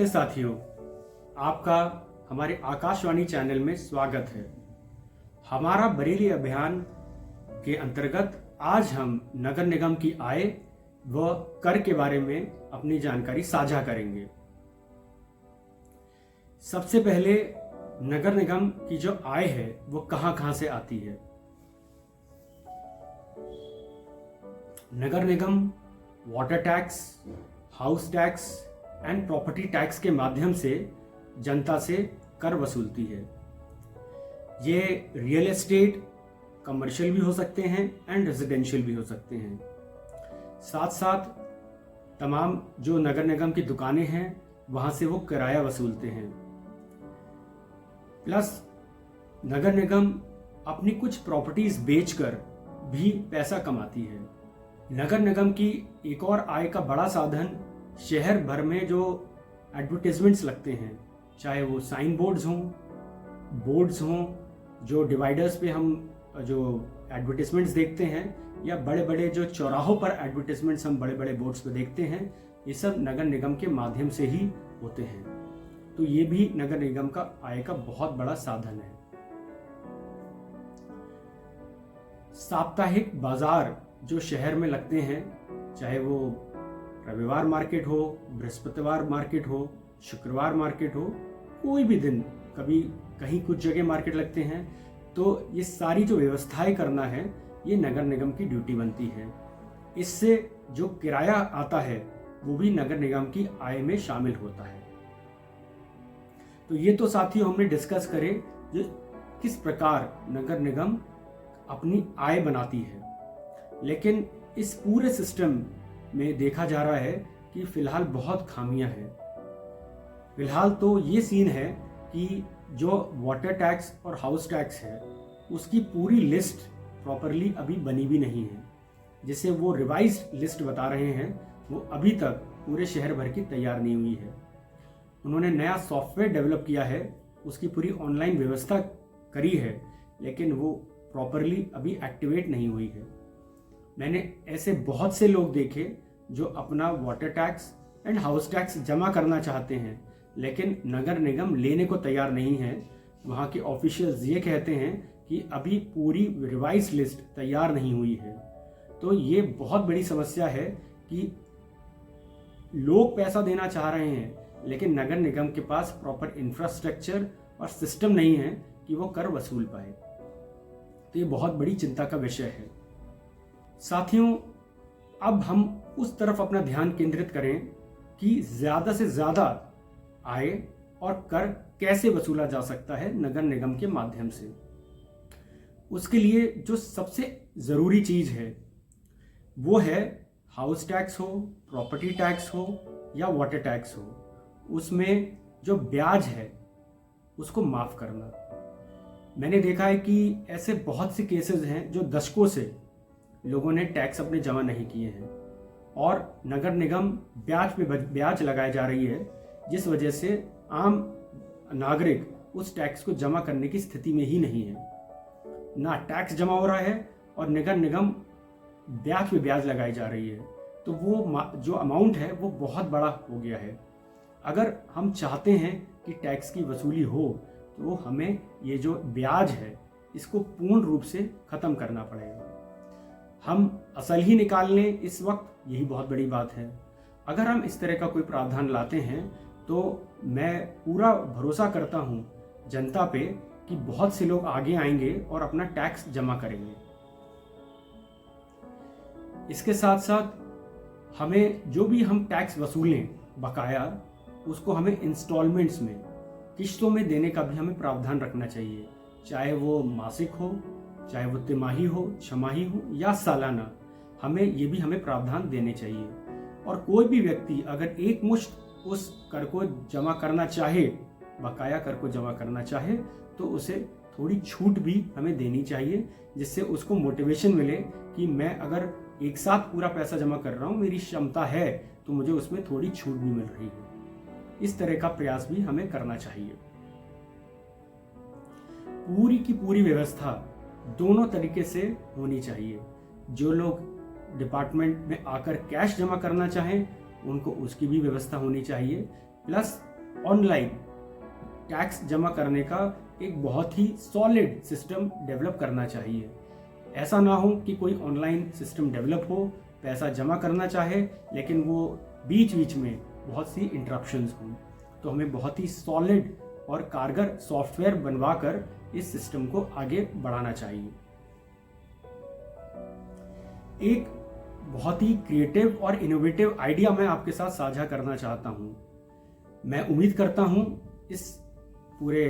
नमस्ते साथियों, आपका हमारे आकाशवाणी चैनल में स्वागत है। हमारा बरेली अभियान के अंतर्गत आज हम नगर निगम की आय व कर के बारे में अपनी जानकारी साझा करेंगे। सबसे पहले नगर निगम की जो आय है वो कहां से आती है। नगर निगम water tax, house tax and property tax के माध्यम से जनता से कर वसूलती है। ये रियल एस्टेट, कमर्शियल भी हो सकते हैं एंड रेजिडेंशियल भी हो सकते हैं। साथ साथ तमाम जो नगर निगम की दुकानें हैं वहां से वो किराया वसूलते हैं। प्लस नगर निगम अपनी कुछ प्रॉपर्टीज बेचकर भी पैसा कमाती है। नगर निगम की एक और आय का बड़ा साधन शहर भर में जो एडवर्टाइजमेंट्स लगते हैं, चाहे वो साइन बोर्ड्स हों, जो डिवाइडर्स पे हम जो एडवर्टाइजमेंट्स देखते हैं, या बड़े बड़े जो चौराहों पर एडवर्टाइजमेंट्स हम बड़े बड़े बोर्ड्स पे देखते हैं, ये सब नगर निगम के माध्यम से ही होते हैं। तो ये भी नगर निगम का आय का बहुत बड़ा साधन है। साप्ताहिक बाजार जो शहर में लगते हैं, चाहे वो रविवार मार्केट हो, बृहस्पतिवार मार्केट हो, शुक्रवार मार्केट हो, कोई भी दिन, कभी कहीं कुछ जगह मार्केट लगते हैं, तो ये सारी जो व्यवस्थाएं करना है ये नगर निगम की ड्यूटी बनती है। इससे जो किराया आता है वो भी नगर निगम की आय में शामिल होता है। तो ये तो साथियों हमने डिस्कस करे जो किस प्रकार नगर निगम अपनी आय बनाती है। लेकिन इस पूरे सिस्टम में देखा जा रहा है कि फिलहाल बहुत खामियां हैं। फिलहाल तो ये सीन है कि जो वाटर टैक्स और हाउस टैक्स है उसकी पूरी लिस्ट प्रॉपरली अभी बनी भी नहीं है। जिसे वो रिवाइज्ड लिस्ट बता रहे हैं वो अभी तक पूरे शहर भर की तैयार नहीं हुई है। उन्होंने नया सॉफ्टवेयर डेवलप किया है, उसकी पूरी ऑनलाइन व्यवस्था करी है, लेकिन वो प्रॉपरली अभी एक्टिवेट नहीं हुई है। मैंने ऐसे बहुत से लोग देखे जो अपना water tax and house tax जमा करना चाहते हैं, लेकिन नगर निगम लेने को तैयार नहीं है। वहाँ के ऑफिशियल्स ये कहते हैं कि अभी पूरी रिवाइज लिस्ट तैयार नहीं हुई है। तो ये बहुत बड़ी समस्या है कि लोग पैसा देना चाह रहे हैं, लेकिन नगर निगम के पास प्रॉपर इंफ्रास्ट्रक्चर और सिस्टम नहीं है कि वो कर वसूल पाए। तो ये बहुत बड़ी चिंता का विषय है। साथियों, अब हम उस तरफ अपना ध्यान केंद्रित करें कि ज्यादा से ज्यादा आय और कर कैसे वसूला जा सकता है नगर निगम के माध्यम से। उसके लिए जो सबसे जरूरी चीज है वो है हाउस टैक्स हो, प्रॉपर्टी टैक्स हो या वाटर टैक्स हो, उसमें जो ब्याज है उसको माफ करना। मैंने देखा है कि ऐसे बहुत से केसेस हैं जो दशकों से लोगों ने टैक्स अपने जमा नहीं किए हैं और नगर निगम ब्याज पे ब्याज लगाई जा रही है, जिस वजह से आम नागरिक उस टैक्स को जमा करने की स्थिति में ही नहीं है। ना टैक्स जमा हो रहा है और नगर निगम ब्याज पे ब्याज लगाई जा रही है। तो वो जो अमाउंट है वो बहुत बड़ा हो गया है। अगर हम चाहते हैं कि टैक्स की वसूली हो तो हमें ये जो ब्याज है इसको पूर्ण रूप से खत्म करना पड़ेगा। हम असल ही निकाल लें इस वक्त, यही बहुत बड़ी बात है। अगर हम इस तरह का कोई प्रावधान लाते हैं तो मैं पूरा भरोसा करता हूं जनता पे कि बहुत से लोग आगे आएंगे और अपना टैक्स जमा करेंगे। इसके साथ साथ हमें जो भी हम टैक्स वसूलें बकाया, उसको हमें इंस्टॉलमेंट्स में, किश्तों में देने का भी हमें प्रावधान रखना चाहिए। चाहे वो मासिक हो, चाहे वो तिमाही हो, छमाही हो या सालाना, हमें प्रावधान देने चाहिए। और कोई भी व्यक्ति अगर एक मुश्त उस कर को जमा करना चाहे, बकाया कर को जमा करना चाहे, तो उसे थोड़ी छूट भी हमें देनी चाहिए, जिससे उसको मोटिवेशन मिले कि मैं अगर एक साथ पूरा पैसा जमा कर रहा हूँ, मेरी क्षमता है, तो मुझे उसमें थोड़ी छूट भी मिल रही है। इस तरह का प्रयास भी हमें करना चाहिए। पूरी की पूरी व्यवस्था दोनों तरीके से होनी चाहिए। जो लोग डिपार्टमेंट में आकर कैश जमा करना चाहें उनको उसकी भी व्यवस्था होनी चाहिए, प्लस ऑनलाइन टैक्स जमा करने का एक बहुत ही सॉलिड सिस्टम डेवलप करना चाहिए। ऐसा ना हो कि कोई ऑनलाइन सिस्टम डेवलप हो, पैसा जमा करना चाहे, लेकिन वो बीच बीच में बहुत सी इंटरप्शंस हों। तो हमें बहुत ही सॉलिड और कारगर सॉफ्टवेयर बनवाकर इस सिस्टम को आगे बढ़ाना चाहिए। एक बहुत ही क्रिएटिव और इनोवेटिव आइडिया मैं आपके साथ साझा करना चाहता हूं। मैं उम्मीद करता हूं इस पूरे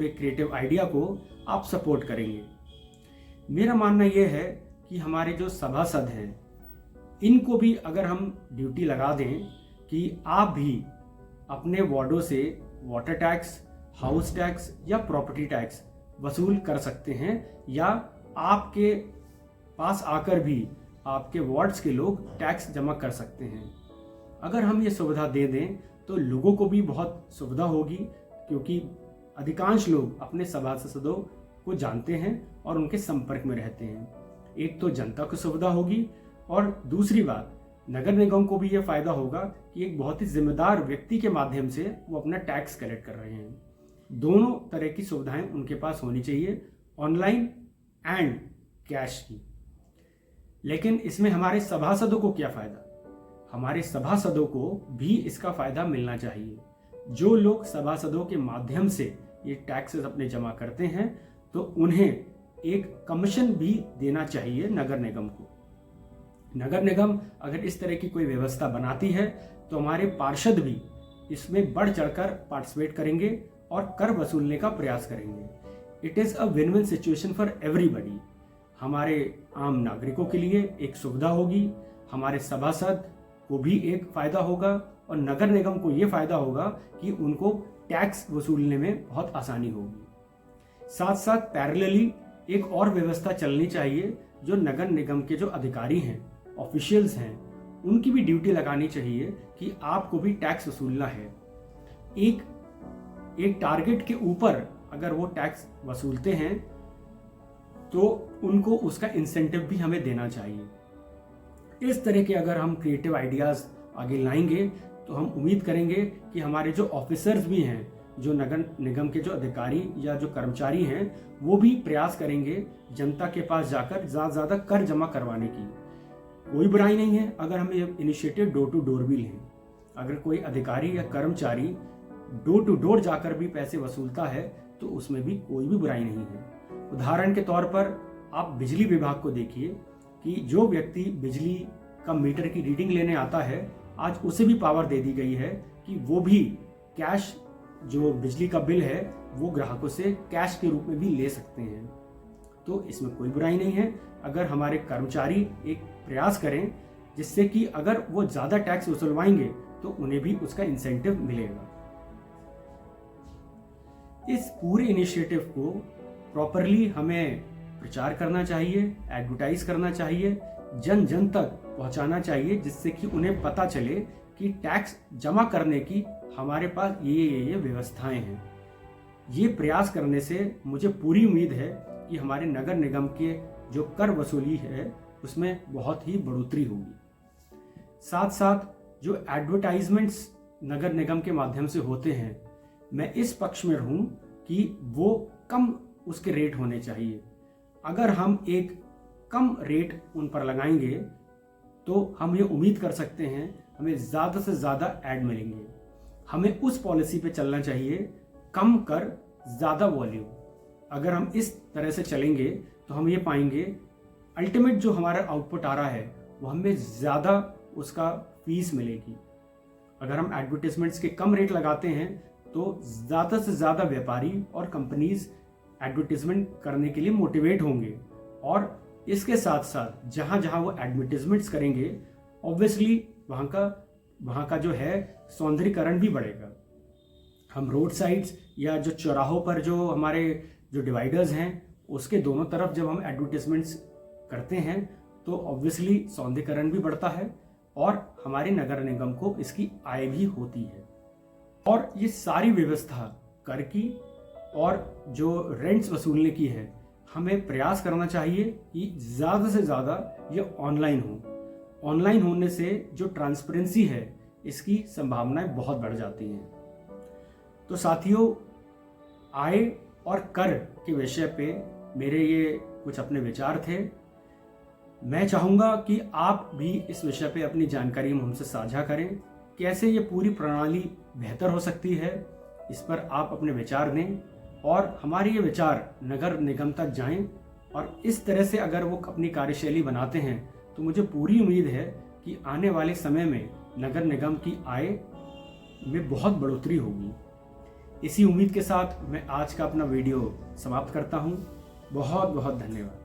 क्रिएटिव आइडिया को आप सपोर्ट करेंगे। मेरा मानना यह है कि हमारे जो सभासद हैं, इनको भी अगर हम ड्यूटी लगा दें कि आप भी अपने वार्डों से वाटर टैक्स, हाउस टैक्स या प्रॉपर्टी टैक्स वसूल कर सकते हैं, या आपके पास आकर भी आपके वार्ड्स के लोग टैक्स जमा कर सकते हैं। अगर हम ये सुविधा दे दें तो लोगों को भी बहुत सुविधा होगी, क्योंकि अधिकांश लोग अपने सभासदों को जानते हैं और उनके संपर्क में रहते हैं। एक तो जनता को सुविधा होगी, और दूसरी बात नगर निगम को भी यह फायदा होगा कि एक बहुत ही जिम्मेदार व्यक्ति के माध्यम से वो अपना टैक्स कलेक्ट कर रहे हैं। दोनों तरह की सुविधाएं उनके पास होनी चाहिए, ऑनलाइन एंड कैश की। लेकिन इसमें हमारे सभासदों को क्या फायदा? हमारे सभासदों को भी इसका फायदा मिलना चाहिए। जो लोग सभासदों के माध्यम से ये टैक्सेस अपने जमा करते हैं, तो उन्हें एक कमीशन भी देना चाहिए नगर निगम को। नगर निगम अगर इस तरह की कोई व्यवस्था बनाती है तो हमारे पार्षद भी इसमें बढ़ चढ़कर पार्टिसिपेट करेंगे और कर वसूलने का प्रयास करेंगे। It is a win win situation for everybody. हमारे आम नागरिकों के लिए एक सुविधा होगी, हमारे सभासद को भी एक फायदा होगा, और नगर निगम को ये फायदा होगा कि उनको टैक्स वसूलने में बहुत आसानी होगी। साथ साथ पैरेलली एक और व्यवस्था चलनी चाहिए। जो नगर निगम के जो अधिकारी हैं, ऑफिशियल्स हैं, उनकी भी ड्यूटी लगानी चाहिए कि आपको भी टैक्स वसूलना है। एक टारगेट के ऊपर अगर वो टैक्स वसूलते हैं तो उनको उसका इंसेंटिव भी हमें देना चाहिए। इस तरह के अगर हम क्रिएटिव आइडियाज आगे लाएंगे तो हम उम्मीद करेंगे कि हमारे जो ऑफिसर्स भी हैं, जो नगर निगम के जो अधिकारी या जो कर्मचारी हैं, वो भी प्रयास करेंगे जनता के पास जाकर ज़्यादा कर जमा करवाने की। कोई बुराई नहीं है अगर हम ये इनिशिएटिव डोर टू डोर भी लें। अगर कोई अधिकारी या कर्मचारी डोर टू डोर जाकर भी पैसे वसूलता है तो उसमें भी कोई भी बुराई नहीं है। उदाहरण के तौर पर आप बिजली विभाग को देखिए कि जो व्यक्ति बिजली का मीटर की रीडिंग लेने आता है, आज उसे भी पावर दे दी गई है कि वो भी कैश, जो बिजली का बिल है, वो ग्राहकों से कैश के रूप में भी ले सकते हैं। तो इसमें कोई बुराई नहीं है अगर हमारे कर्मचारी एक प्रयास करें जिससे कि अगर वो ज़्यादा टैक्स वसूलवाएंगे तो उन्हें भी उसका इंसेंटिव मिलेगा। इस पूरे इनिशिएटिव को प्रॉपरली हमें प्रचार करना चाहिए, एडवर्टाइज करना चाहिए, जन जन तक पहुंचाना चाहिए, जिससे कि उन्हें पता चले कि टैक्स जमा करने की हमारे पास ये व्यवस्थाएं हैं। ये प्रयास करने से मुझे पूरी उम्मीद है कि हमारे नगर निगम के जो कर वसूली है उसमें बहुत ही बढ़ोतरी होगी। साथ साथ जो एडवर्टाइजमेंट्स नगर निगम के माध्यम से होते हैं, मैं इस पक्ष में रहूं कि वो कम उसके रेट होने चाहिए। अगर हम एक कम रेट उन पर लगाएंगे तो हम ये उम्मीद कर सकते हैं हमें ज़्यादा से ज़्यादा ऐड मिलेंगे। हमें उस पॉलिसी पे चलना चाहिए, कम कर ज़्यादा वॉल्यूम। अगर हम इस तरह से चलेंगे तो हम ये पाएंगे अल्टीमेट जो हमारा आउटपुट आ रहा है वो हमें ज़्यादा उसका फीस मिलेगी। अगर हम एडवर्टीजमेंट्स के कम रेट लगाते हैं तो ज़्यादा से ज़्यादा व्यापारी और कंपनीज एडवर्टीजमेंट करने के लिए मोटिवेट होंगे, और इसके साथ साथ जहाँ जहाँ वो एडवर्टीजमेंट्स करेंगे ऑब्वियसली वहाँ का जो है सौंदर्यीकरण भी बढ़ेगा। हम रोड साइड्स या जो चौराहों पर जो हमारे जो डिवाइडर्स हैं उसके दोनों तरफ जब हम एडवर्टीजमेंट्स करते हैं तो ऑब्वियसली सौंदर्यीकरण भी बढ़ता है और हमारे नगर निगम को इसकी आय भी होती है। और ये सारी व्यवस्था कर की और जो रेंट्स वसूलने की है, हमें प्रयास करना चाहिए कि ज़्यादा से ज़्यादा ये ऑनलाइन हो। ऑनलाइन होने से जो ट्रांसपेरेंसी है इसकी संभावनाएं बहुत बढ़ जाती हैं। तो साथियों, आय और कर के विषय पे मेरे ये कुछ अपने विचार थे। मैं चाहूँगा कि आप भी इस विषय पे अपनी जानकारी हमसे साझा करें। कैसे ये पूरी प्रणाली बेहतर हो सकती है, इस पर आप अपने विचार दें और हमारे ये विचार नगर निगम तक जाएं। और इस तरह से अगर वो अपनी कार्यशैली बनाते हैं तो मुझे पूरी उम्मीद है कि आने वाले समय में नगर निगम की आय में बहुत बढ़ोतरी होगी। इसी उम्मीद के साथ मैं आज का अपना वीडियो समाप्त करता हूँ। बहुत बहुत धन्यवाद।